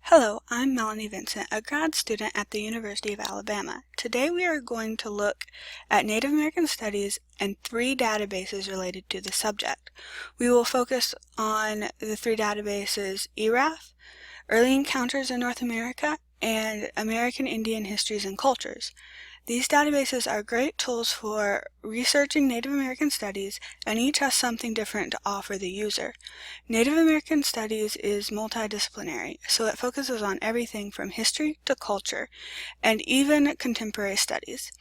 Hello, I'm Melanie Vincent, a grad student at the University of Alabama. Today we are going to look at Native American Studies and 3 databases related to the subject. We will focus on the 3 databases ERAF, Early Encounters in North America, and American Indian Histories and Cultures. These databases are great tools for researching Native American studies, and each has something different to offer the user. Native American Studies is multidisciplinary, so it focuses on everything from history to culture, and even contemporary studies.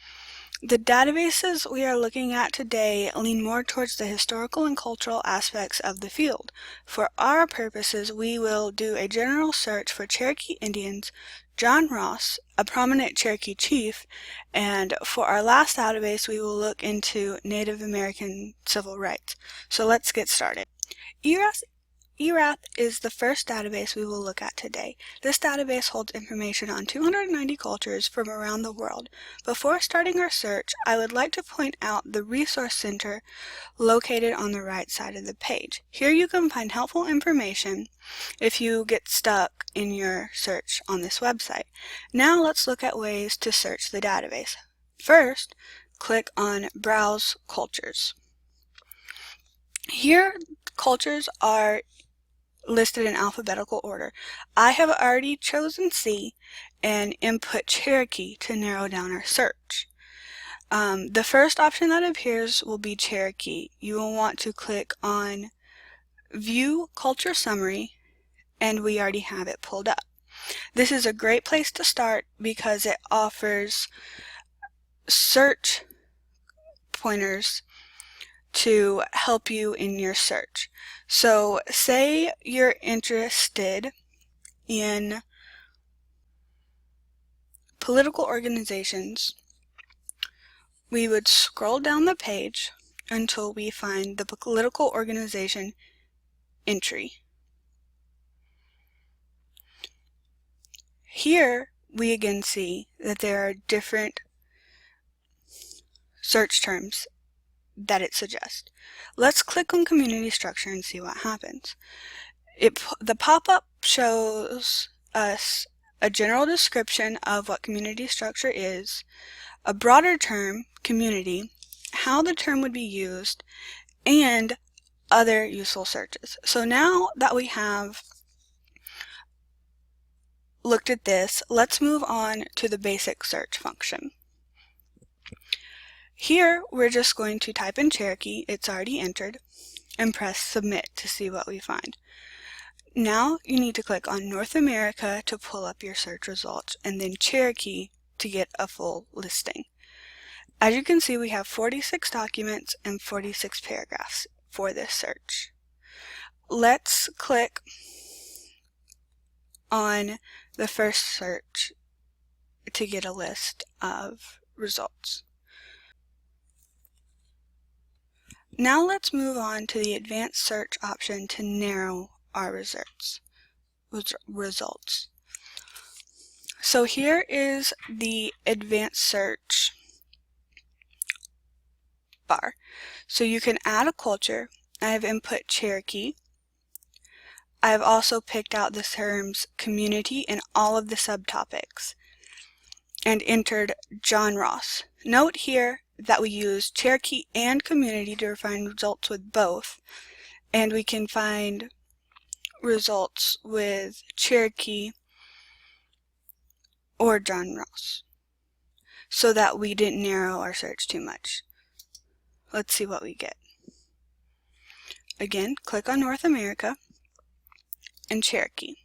The databases we are looking at today lean more towards the historical and cultural aspects of the field. For our purposes, we will do a general search for Cherokee Indians, John Ross, a prominent Cherokee chief, and for our last database, we will look into Native American civil rights. So let's get started. ERAF is the first database we will look at today. This database holds information on 290 cultures from around the world. Before starting our search, I would like to point out the Resource Center located on the right side of the page. Here you can find helpful information if you get stuck in your search on this website. Now let's look at ways to search the database. First, click on Browse Cultures. Here, cultures are listed in alphabetical order. I have already chosen C and input Cherokee to narrow down our search. The first option that appears will be Cherokee. You will want to click on View Culture Summary, and we already have it pulled up. This is a great place to start because it offers search pointers to help you in your search. So say you're interested in political organizations. We would scroll down the page until we find the political organization entry. Here we again see that there are different search terms that it suggests. Let's click on community structure and see what happens. The pop-up shows us a general description of what community structure is, a broader term, community, how the term would be used, and other useful searches. So now that we have looked at this, let's move on to the basic search function. Here, we're just going to type in Cherokee, it's already entered, and press Submit to see what we find. Now, you need to click on North America to pull up your search results, and then Cherokee to get a full listing. As you can see, we have 46 documents and 46 paragraphs for this search. Let's click on the first search to get a list of results. Now let's move on to the advanced search option to narrow our results. So here is the advanced search bar. So you can add a culture. I have input Cherokee. I have also picked out the terms community and all of the subtopics and entered John Ross. Note here that we use Cherokee and community to find results with both, and we can find results with Cherokee or John Ross so that we didn't narrow our search too much. Let's see what we get. Again, click on North America and Cherokee.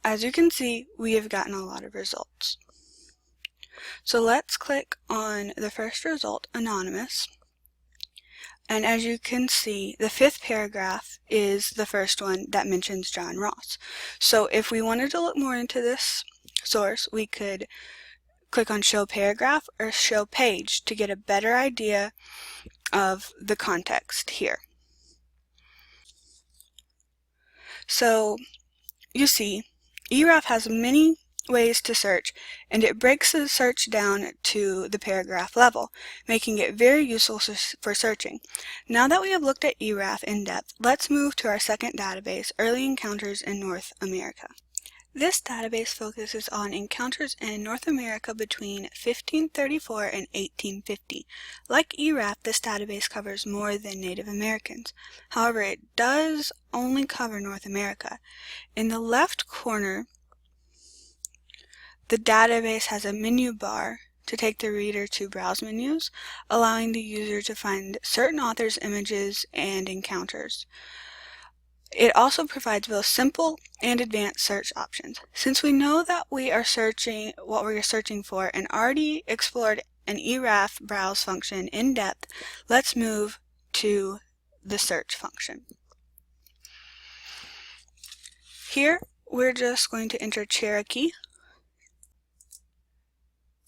As you can see, we have gotten a lot of results. So let's click on the first result, Anonymous. And as you can see, the 5th paragraph is the first one that mentions John Ross. So if we wanted to look more into this source, we could click on Show Paragraph or Show Page to get a better idea of the context here. So you see, ERAF has many ways to search, and it breaks the search down to the paragraph level, making it very useful for searching. Now that we have looked at ERAF in depth, let's move to our second database, Early Encounters in North America. This database focuses on encounters in North America between 1534 and 1850. Like ERAF, this database covers more than Native Americans. However, it does only cover North America. In the left corner, the database has a menu bar to take the reader to browse menus, allowing the user to find certain authors, images, and encounters. It also provides both simple and advanced search options. Since we know that we are searching what we are searching for and already explored an ERAF browse function in depth, let's move to the search function. Here, we're just going to enter Cherokee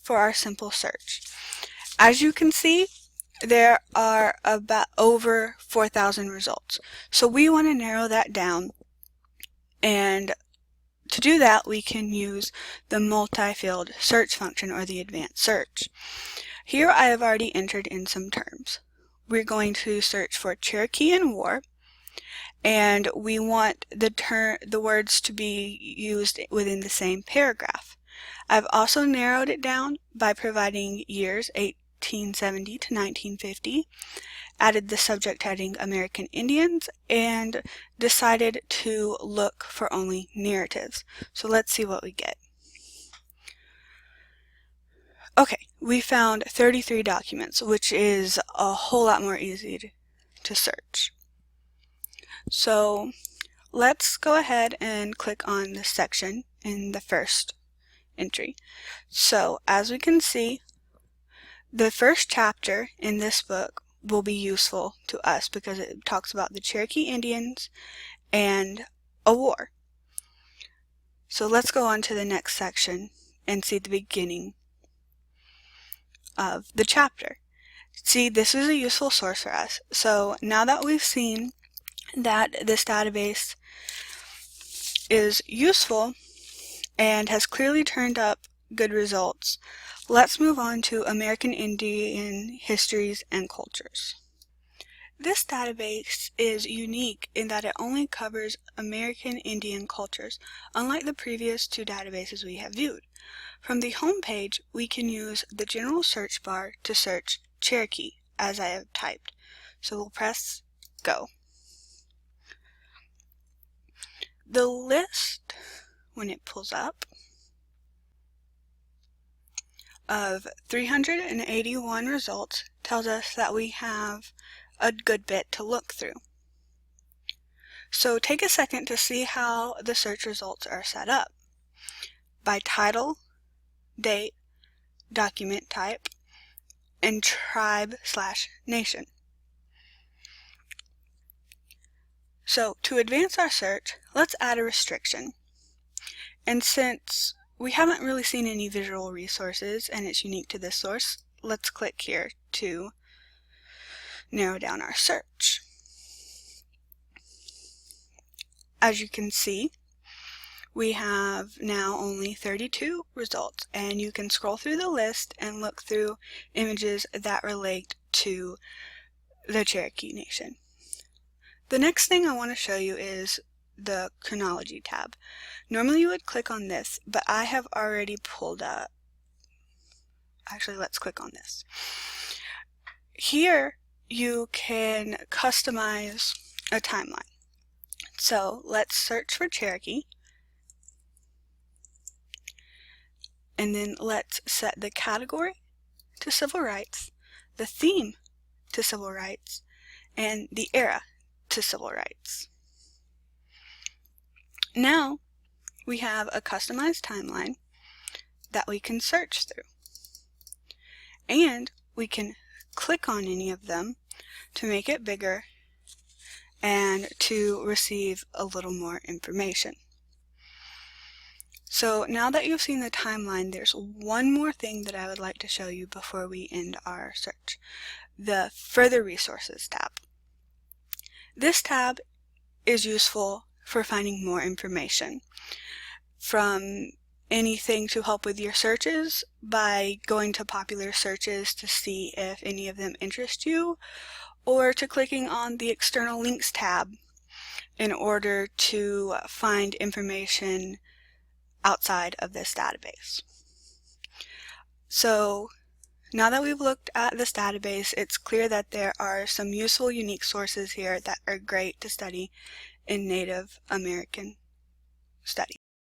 for our simple search. As you can see, there are about over 4,000 results. So we want to narrow that down, and to do that we can use the multi-field search function or the advanced search. Here I have already entered in some terms. We're going to search for Cherokee and war, and we want the words to be used within the same paragraph. I've also narrowed it down by providing years 1870 to 1950, added the subject heading American Indians, and decided to look for only narratives. So let's see what we get. Okay, we found 33 documents, which is a whole lot more easy to search. So let's go ahead and click on this section in the first entry. So as we can see, the first chapter in this book will be useful to us because it talks about the Cherokee Indians and a war. So let's go on to the next section and see the beginning of the chapter. See, this is a useful source for us. So now that we've seen that this database is useful and has clearly turned up good results, let's move on to American Indian histories and cultures. This database is unique in that it only covers American Indian cultures, unlike the previous two databases we have viewed. From the home page, we can use the general search bar to search Cherokee, as I have typed. So we'll press go. The list, when it pulls up, of 381 results tells us that we have a good bit to look through. So take a second to see how the search results are set up. By title, date, document type, and tribe/nation. So to advance our search, let's add a restriction. And since we haven't really seen any visual resources and it's unique to this source, let's click here to narrow down our search. As you can see, we have now only 32 results, and you can scroll through the list and look through images that relate to the Cherokee Nation. The next thing I want to show you is the chronology tab. Normally you would click on this, but I have already pulled up. Actually, let's click on this. Here you can customize a timeline. So let's search for Cherokee, and then let's set the category to civil rights, the theme to civil rights, and the era to civil rights. Now we have a customized timeline that we can search through, and we can click on any of them to make it bigger and to receive a little more information. So now that you've seen the timeline, there's one more thing that I would like to show you before we end our search: the Further Resources tab. This tab is useful for finding more information from anything to help with your searches by going to popular searches to see if any of them interest you, or to clicking on the external links tab in order to find information outside of this database. So now that we've looked at this database, it's clear that there are some useful, unique sources here that are great to study in Native American studies.